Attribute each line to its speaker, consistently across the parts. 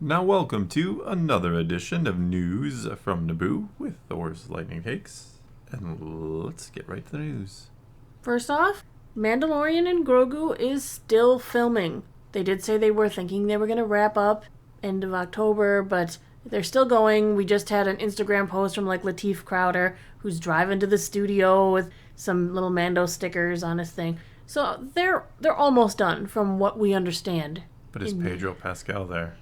Speaker 1: Now welcome to another edition of News from Naboo with Thor's Lightning Takes. And let's get right to the news.
Speaker 2: First off, Mandalorian and Grogu is still filming. They did say they were thinking they were going to wrap up end of October, but they're still going. We just had an Instagram post from Lateef Crowder, who's driving to the studio with some little Mando stickers on his thing. So they're almost done from what we understand.
Speaker 1: But is Pedro Pascal there?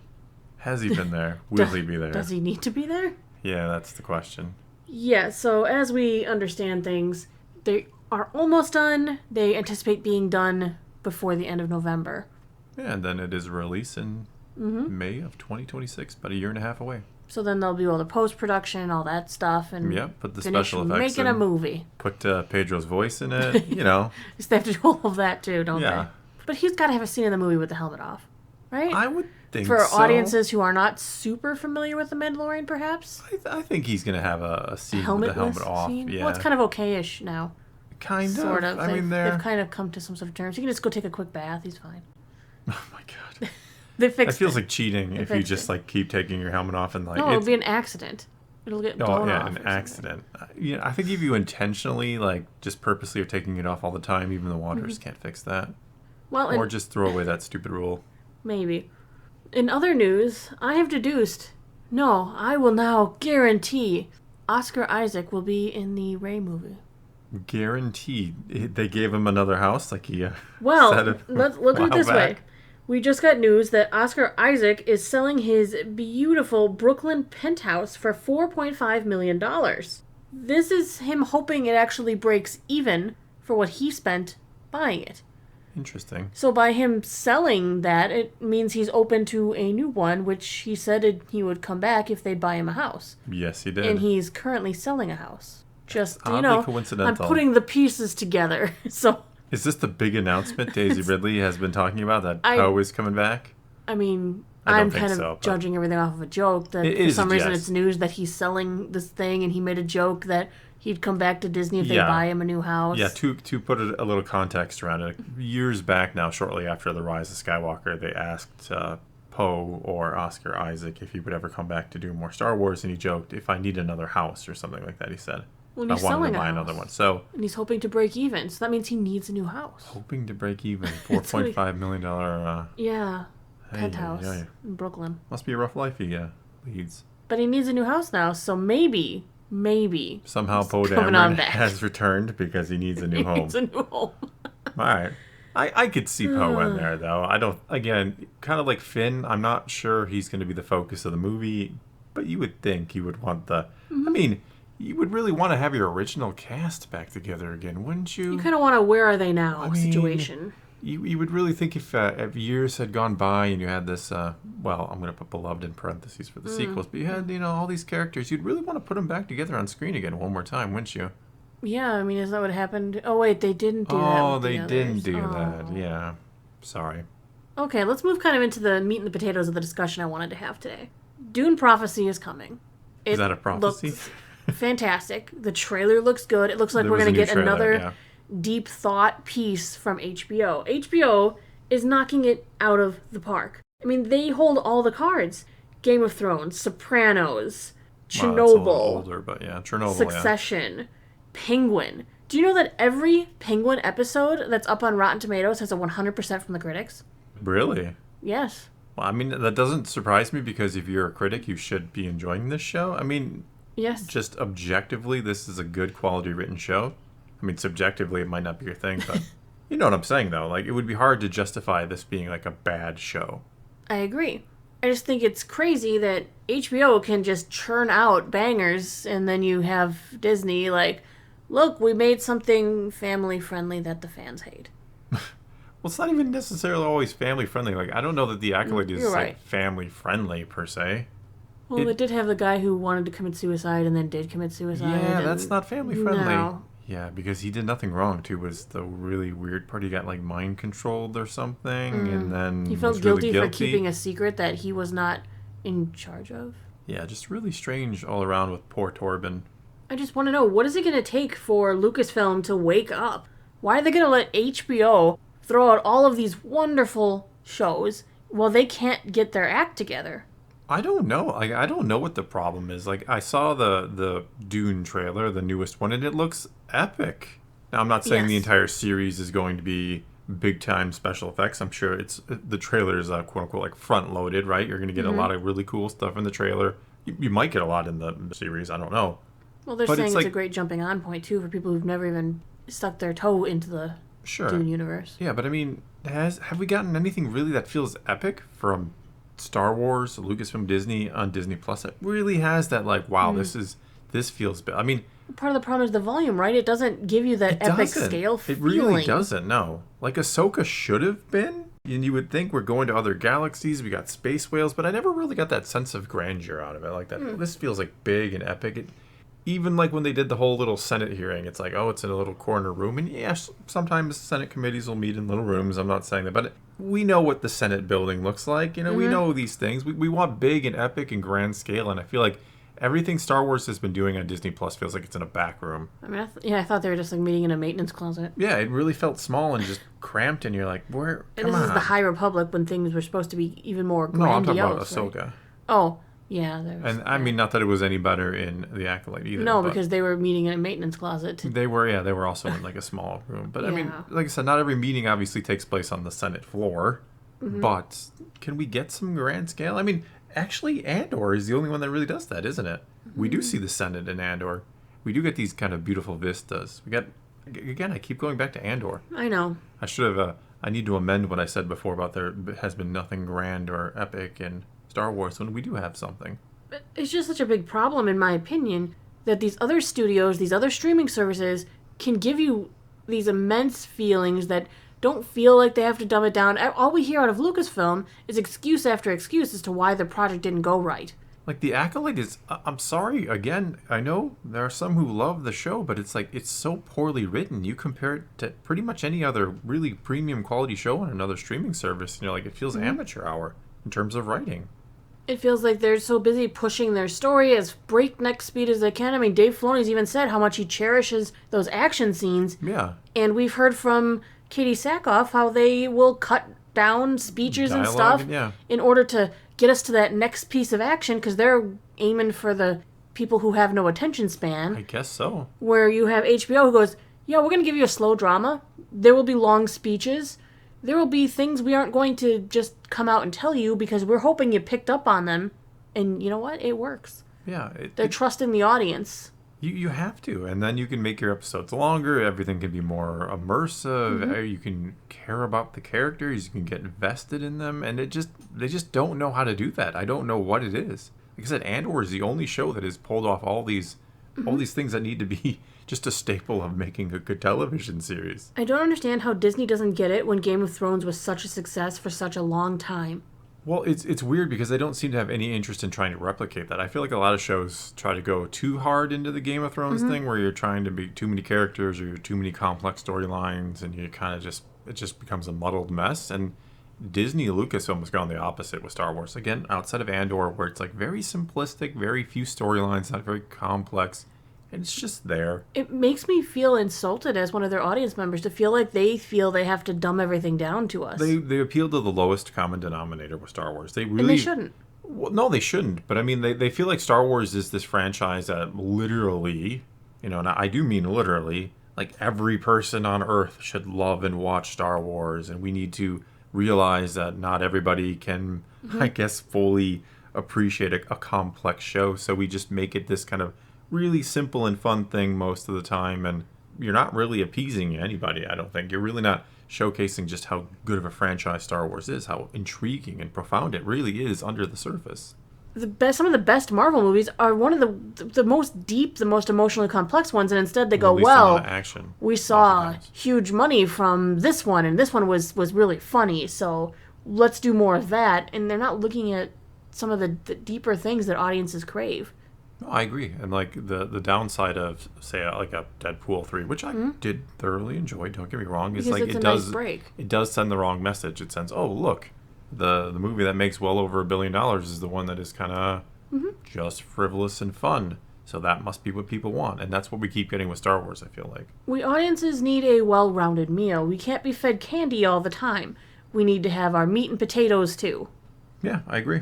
Speaker 1: Has he been there? Will he be there?
Speaker 2: Does he need to be there?
Speaker 1: Yeah, that's the question.
Speaker 2: Yeah, so as we understand things, they are almost done. They anticipate being done before the end of November.
Speaker 1: Yeah, and then it is released in May of 2026, about a year and a half away.
Speaker 2: So then they'll do all the post-production, all that stuff, and
Speaker 1: put the
Speaker 2: finish
Speaker 1: special effects
Speaker 2: making
Speaker 1: in,
Speaker 2: a movie.
Speaker 1: Put Pedro's voice in it, you know.
Speaker 2: They have to do all of that too, don't
Speaker 1: Yeah.
Speaker 2: they? But he's got to have a scene in the movie with the helmet off, right?
Speaker 1: I would think
Speaker 2: For
Speaker 1: so.
Speaker 2: audiences who are not super familiar with The Mandalorian, perhaps?
Speaker 1: I think he's going to have a scene with the helmet off.
Speaker 2: Scene?
Speaker 1: Yeah.
Speaker 2: Well, it's kind of okay-ish now.
Speaker 1: Kind
Speaker 2: Sort
Speaker 1: of.
Speaker 2: of.
Speaker 1: I mean,
Speaker 2: they've kind of come to some sort of terms. He can just go take a quick bath. He's fine.
Speaker 1: Oh my god.
Speaker 2: They
Speaker 1: That
Speaker 2: fixed
Speaker 1: feels
Speaker 2: it.
Speaker 1: like cheating if you just keep taking your helmet off and
Speaker 2: No, it'll be an accident. It'll get blown off.
Speaker 1: an accident. I think if you intentionally, just purposely are taking it off all the time, even the waters can't fix that.
Speaker 2: Well,
Speaker 1: Or just throw away that stupid rule.
Speaker 2: maybe. In other news, I have deduced, no, I will now guarantee Oscar Isaac will be in the Rey movie.
Speaker 1: Guaranteed. They gave him another house, like he
Speaker 2: Well,
Speaker 1: said
Speaker 2: let's look at it this way. We just got news that Oscar Isaac is selling his beautiful Brooklyn penthouse for $4.5 million. This is him hoping it actually breaks even for what he spent buying it.
Speaker 1: Interesting.
Speaker 2: So by him selling that, it means he's open to a new one, which he said he would come back if they'd buy him a house.
Speaker 1: Yes, he did.
Speaker 2: And he's currently selling a house. Just,
Speaker 1: Oddly coincidental.
Speaker 2: I'm putting the pieces together. So,
Speaker 1: Is this the big announcement Daisy Ridley has been talking about, that Poe is coming back?
Speaker 2: I mean,
Speaker 1: I don't
Speaker 2: I'm
Speaker 1: think
Speaker 2: kind of
Speaker 1: so, but
Speaker 2: judging everything off of a joke. That
Speaker 1: It
Speaker 2: for
Speaker 1: is
Speaker 2: some
Speaker 1: a
Speaker 2: reason
Speaker 1: jest.
Speaker 2: it's news that he's selling this thing, and he made a joke that he'd come back to Disney if they
Speaker 1: Yeah.
Speaker 2: buy him a new house.
Speaker 1: Yeah, to put a little context around it, years back now, shortly after the rise of Skywalker, they asked Poe or Oscar Isaac if he would ever come back to do more Star Wars, and he joked, "If I need another house," or something like that, he said.
Speaker 2: When
Speaker 1: I
Speaker 2: he's
Speaker 1: wanted
Speaker 2: selling
Speaker 1: to
Speaker 2: a
Speaker 1: buy
Speaker 2: house.
Speaker 1: another one. So,
Speaker 2: And he's hoping to break even, so that means he needs a new house.
Speaker 1: hoping to break even. $4.5 million.
Speaker 2: Yeah, penthouse
Speaker 1: ay.
Speaker 2: in Brooklyn.
Speaker 1: Must be a rough life he leads.
Speaker 2: But he needs a new house now, so maybe
Speaker 1: Somehow
Speaker 2: he's
Speaker 1: Poe
Speaker 2: coming on
Speaker 1: Dameron
Speaker 2: back.
Speaker 1: has returned because he needs a new
Speaker 2: he
Speaker 1: home.
Speaker 2: needs a new home.
Speaker 1: All right. I could see Poe in there, though. I don't, again, kind of like Finn, I'm not sure he's going to be the focus of the movie, but you would think you would want I mean, you would really want to have your original cast back together again, wouldn't you?
Speaker 2: You kind of want a where are they now
Speaker 1: I mean,
Speaker 2: situation.
Speaker 1: You would really think if years had gone by and you had this, well, I'm going to put beloved in parentheses for the sequels, but you had, all these characters, you'd really want to put them back together on screen again one more time, wouldn't you?
Speaker 2: Yeah, I mean, is that what happened? Oh, wait, they didn't do that.
Speaker 1: Oh,
Speaker 2: with
Speaker 1: they
Speaker 2: the
Speaker 1: didn't
Speaker 2: others.
Speaker 1: do
Speaker 2: Oh.
Speaker 1: that. Yeah. Sorry.
Speaker 2: Okay, let's move kind of into the meat and the potatoes of the discussion I wanted to have today. Dune Prophecy is coming.
Speaker 1: Is that a prophecy?
Speaker 2: Looks fantastic. The trailer looks good. It looks like
Speaker 1: There
Speaker 2: we're
Speaker 1: was
Speaker 2: going
Speaker 1: a
Speaker 2: to
Speaker 1: new
Speaker 2: get
Speaker 1: trailer,
Speaker 2: another
Speaker 1: yeah.
Speaker 2: deep thought piece from HBO. HBO is knocking it out of the park. I mean, they hold all the cards. Game of Thrones, Sopranos,
Speaker 1: Well, that's a little
Speaker 2: Chernobyl,
Speaker 1: older, but yeah, Chernobyl,
Speaker 2: Succession, Penguin. Do you know that every Penguin episode that's up on Rotten Tomatoes has a 100% from the critics?
Speaker 1: yeah. Really?
Speaker 2: Yes.
Speaker 1: Well, I mean, that doesn't surprise me because if you're a critic, you should be enjoying this show. I mean,
Speaker 2: Yes.
Speaker 1: just objectively, this is a good quality written show. I mean, subjectively, it might not be your thing, but you know what I'm saying, though. Like, it would be hard to justify this being like a bad show.
Speaker 2: I agree. I just think it's crazy that HBO can just churn out bangers and then you have Disney like, look, we made something family friendly that the fans hate.
Speaker 1: Well, it's not even necessarily always family friendly. Like, I don't know that the accolade is
Speaker 2: You're
Speaker 1: like
Speaker 2: right.
Speaker 1: family friendly per se.
Speaker 2: Well, it did have the guy who wanted to commit suicide and then did commit suicide.
Speaker 1: Yeah,
Speaker 2: and
Speaker 1: that's not family friendly.
Speaker 2: No.
Speaker 1: Yeah, because he did nothing wrong too. Was the really weird part? He got like mind controlled or something, and then
Speaker 2: He felt
Speaker 1: was really
Speaker 2: guilty for keeping a secret that he was not in charge of.
Speaker 1: Yeah, just really strange all around with poor Torben.
Speaker 2: I just want to know, what is it going to take for Lucasfilm to wake up? Why are they going to let HBO throw out all of these wonderful shows while they can't get their act together?
Speaker 1: I don't know. I don't know what the problem is. Like, I saw the Dune trailer, the newest one, and it looks epic. Now, I'm not saying the
Speaker 2: Yes.
Speaker 1: entire series is going to be big time special effects. I'm sure the trailer is quote unquote like front loaded, right? You're going to get a lot of really cool stuff in the trailer. You might get a lot in the series. I don't know.
Speaker 2: Well, they're
Speaker 1: But
Speaker 2: saying
Speaker 1: it's
Speaker 2: it's
Speaker 1: like,
Speaker 2: a great jumping on point, too, for people who've never even stuck their toe into the
Speaker 1: sure,
Speaker 2: Dune universe.
Speaker 1: yeah, but I mean, have we gotten anything really that feels epic from Star Wars, Lucasfilm, Disney on Disney Plus? It really has that like, wow, this feels big. I mean,
Speaker 2: Part of the problem is the volume, right? It doesn't give you that
Speaker 1: it
Speaker 2: epic
Speaker 1: doesn't.
Speaker 2: scale
Speaker 1: It
Speaker 2: feeling.
Speaker 1: really doesn't. No, like Ahsoka should have been. And you would think we're going to other galaxies. We got space whales, but I never really got that sense of grandeur out of it. Like that, this feels like big and epic. Even like when they did the whole little Senate hearing, it's like, oh, it's in a little corner room. And yes, sometimes Senate committees will meet in little rooms. I'm not saying that, but we know what the Senate building looks like. You know, we know these things. We want big and epic and grand scale. And I feel like everything Star Wars has been doing on Disney Plus feels like it's in a back room.
Speaker 2: I mean, I thought they were just like meeting in a maintenance closet.
Speaker 1: Yeah, it really felt small and just cramped. And you're like, where?
Speaker 2: And
Speaker 1: Come
Speaker 2: this
Speaker 1: on.
Speaker 2: is the High Republic when things were supposed to be even more
Speaker 1: No, I'm
Speaker 2: grandiose.
Speaker 1: talking about
Speaker 2: right?
Speaker 1: Ahsoka.
Speaker 2: Oh, yeah. There was,
Speaker 1: And I mean, not that it was any better in The Acolyte either.
Speaker 2: no,
Speaker 1: but
Speaker 2: because they were meeting in a maintenance closet.
Speaker 1: they were also in like a small room. But I mean,
Speaker 2: Yeah.
Speaker 1: like I said, not every meeting obviously takes place on the Senate floor. But can we get some grand scale? I mean, actually, Andor is the only one that really does that, isn't it? We do see the Senate in Andor. We do get these kind of beautiful vistas. We got, again, I keep going back to Andor.
Speaker 2: I know.
Speaker 1: I should have, I need to amend what I said before about there has been nothing grand or epic in Star Wars when we do have something.
Speaker 2: It's just such a big problem, in my opinion, that these other studios, these other streaming services, can give you these immense feelings that don't feel like they have to dumb it down. All we hear out of Lucasfilm is excuse after excuse as to why the project didn't go right.
Speaker 1: Like, The Acolyte is, I'm sorry, again, I know there are some who love the show, but it's like, it's so poorly written. You compare it to pretty much any other really premium quality show on another streaming service, and you're like, it feels amateur hour in terms of writing.
Speaker 2: It feels like they're so busy pushing their story as breakneck speed as they can. I mean, Dave Filoni's even said how much he cherishes those action scenes.
Speaker 1: Yeah.
Speaker 2: And we've heard from Katie Sackhoff how they will cut down speeches and
Speaker 1: Dialogue,
Speaker 2: stuff
Speaker 1: yeah.
Speaker 2: in order to get us to that next piece of action, because they're aiming for the people who have no attention span.
Speaker 1: I guess so.
Speaker 2: Where you have HBO who goes, yeah, we're going to give you a slow drama. There will be long speeches. There will be things we aren't going to just come out and tell you because we're hoping you picked up on them. And you know what? It works.
Speaker 1: Yeah.
Speaker 2: They're trusting the audience.
Speaker 1: You have to, and then you can make your episodes longer. Everything can be more immersive. You can care about the characters. You can get invested in them, and they just don't know how to do that. I don't know what it is. Like I said, Andor is the only show that has pulled off all these things that need to be just a staple of making a good television series.
Speaker 2: I don't understand how Disney doesn't get it when Game of Thrones was such a success for such a long time.
Speaker 1: Well, it's weird because they don't seem to have any interest in trying to replicate that. I feel like a lot of shows try to go too hard into the Game of Thrones thing, where you're trying to be too many characters or you're too many complex storylines, and you kind of it just becomes a muddled mess. And Disney Lucasfilm has gone the opposite with Star Wars. Again, outside of Andor, where it's like very simplistic, very few storylines, not very complex. And it's just there.
Speaker 2: It makes me feel insulted as one of their audience members to feel like they feel they have to dumb everything down to us.
Speaker 1: They appeal to the lowest common denominator with Star Wars. They really,
Speaker 2: and they shouldn't.
Speaker 1: Well, no, they shouldn't. But I mean, they feel like Star Wars is this franchise that literally, and I do mean literally, like every person on Earth should love and watch Star Wars. And we need to realize that not everybody can, I guess, fully appreciate a complex show. So we just make it this kind of really simple and fun thing most of the time, and you're not really appeasing anybody. I don't think you're really not showcasing just how good of a franchise Star Wars is, how intriguing and profound it really is under the surface.
Speaker 2: Some of the best Marvel movies are one of the most deep, the most emotionally complex ones, and instead they go,
Speaker 1: Least
Speaker 2: well,
Speaker 1: amount of action,
Speaker 2: we saw
Speaker 1: oftentimes.
Speaker 2: huge money from this one, and this one was really funny, so let's do more of that. And they're not looking at some of the deeper things that audiences crave.
Speaker 1: No, I agree. And like the downside of, say, like a Deadpool 3, which I did thoroughly enjoy, don't get me wrong, is
Speaker 2: Because
Speaker 1: like
Speaker 2: it's a nice break.
Speaker 1: It does send the wrong message. It sends, oh, look, the movie that makes well over $1 billion is the one that is kind of just frivolous and fun. So that must be what people want. And that's what we keep getting with Star Wars, I feel like.
Speaker 2: We audiences need a well-rounded meal. We can't be fed candy all the time. We need to have our meat and potatoes, too.
Speaker 1: Yeah, I agree.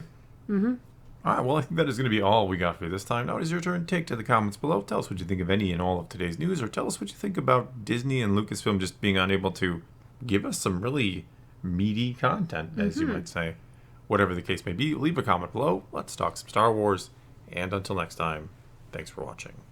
Speaker 1: All right, well, I think that is going to be all we got for you this time. Now it is your turn. Take to the comments below. Tell us what you think of any and all of today's news, or tell us what you think about Disney and Lucasfilm just being unable to give us some really meaty content, as you might say. Whatever the case may be, leave a comment below. Let's talk some Star Wars. And until next time, thanks for watching.